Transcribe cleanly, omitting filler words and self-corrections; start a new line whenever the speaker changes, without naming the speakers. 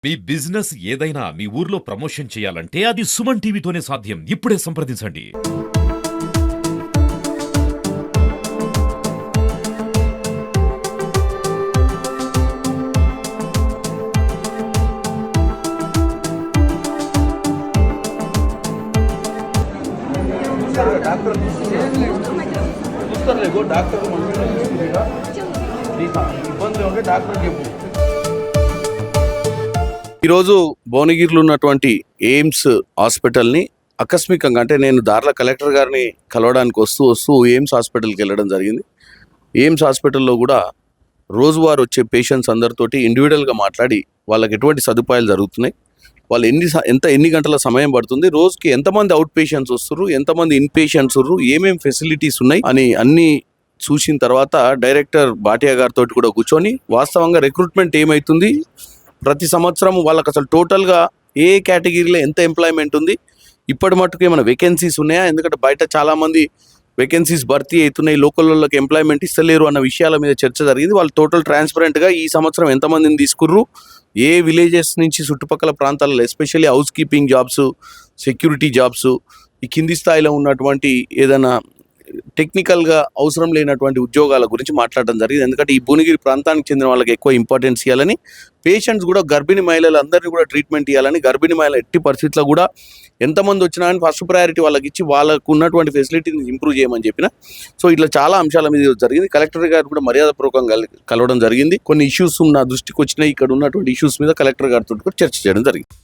మీ business ఏదైనా మీ ఊర్లో promotion చేయాలంటే అది సుమన్ టీవీతోనే సాధ్యం. ఇప్పుడే సంప్రదించండి.
డాక్టర్ చూస్తారులేగో డాక్టర్ ఇబ్బంది ఉంటే డాక్టర్ చెప్పు. ఈరోజు భువనగిరిలో ఉన్నటువంటి ఎయిమ్స్ హాస్పిటల్ని ఆకస్మికంగా అంటే నేను దార్ల కలెక్టర్ గారిని కలవడానికి వస్తూ ఎయిమ్స్ హాస్పిటల్కి వెళ్ళడం జరిగింది. ఎయిమ్స్ హాస్పిటల్లో కూడా రోజువారు వచ్చే పేషెంట్స్ అందరితోటి ఇండివిజువల్గా మాట్లాడి వాళ్ళకి ఎటువంటి సదుపాయాలు జరుగుతున్నాయి, వాళ్ళు ఎన్ని గంటల సమయం పడుతుంది, రోజుకి ఎంతమంది అవుట్ పేషెంట్స్ వస్తున్నారు, ఎంతమంది ఇన్ పేషెంట్స్ ఉన్నారు, ఏమేమి ఫెసిలిటీస్ ఉన్నాయి అని అన్నీ చూసిన తర్వాత డైరెక్టర్ భాటియా గారితో కూడా కూర్చొని వాస్తవంగా రిక్రూట్మెంట్ ఏమవుతుంది, ప్రతి సంవత్సరం వాళ్ళకి అసలు టోటల్గా ఏ కేటగిరీలో ఎంత ఎంప్లాయ్మెంట్ ఉంది, ఇప్పటి మట్టుకు ఏమైనా వేకెన్సీస్ ఉన్నాయా, ఎందుకంటే బయట చాలామంది వేకెన్సీస్ భర్తీ అవుతున్నాయి, లోకల్ వాళ్ళకి ఎంప్లాయ్మెంట్ ఇస్తలేరు అన్న విషయాల మీద చర్చ జరిగింది. వాళ్ళు టోటల్ ట్రాన్స్పరెంట్గా ఈ సంవత్సరం ఎంతమందిని తీసుకుర్రు, ఏ విలేజెస్ నుంచి చుట్టుపక్కల ప్రాంతాలలో especially house keeping jobs, security jobs, ఈ కింది స్థాయిలో ఉన్నటువంటి ఏదైనా టెక్నికల్గా అవసరం లేనటువంటి ఉద్యోగాల గురించి మాట్లాడడం జరిగింది. ఎందుకంటే ఈ భువనగిరి ప్రాంతానికి చెందిన వాళ్ళకి ఎక్కువ ఇంపార్టెన్స్ ఇవ్వాలని, పేషెంట్స్ కూడా గర్భిణీ మహిళలందరినీ కూడా ట్రీట్మెంట్ ఇవ్వాలని, గర్భిణీ మహిళ ఎట్టి పరిస్థితుల్లో కూడా ఎంతమంది వచ్చినా కానీ ఫస్ట్ ప్రయారిటీ వాళ్ళకి ఇచ్చి వాళ్ళకు ఉన్నటువంటి ఫెసిలిటీని ఇంప్రూవ్ చేయమని చెప్పిన. సో ఇట్లా చాలా అంశాల మీద జరిగింది. కలెక్టర్ గారు కూడా మర్యాదపూర్వకంగా కలవడం జరిగింది. కొన్ని ఇష్యూస్ నా దృష్టికి వచ్చినాయి, ఇక్కడ ఉన్నటువంటి ఇష్యూస్ మీద కలెక్టర్ గారితో కూడా చర్చ చేయడం జరిగింది.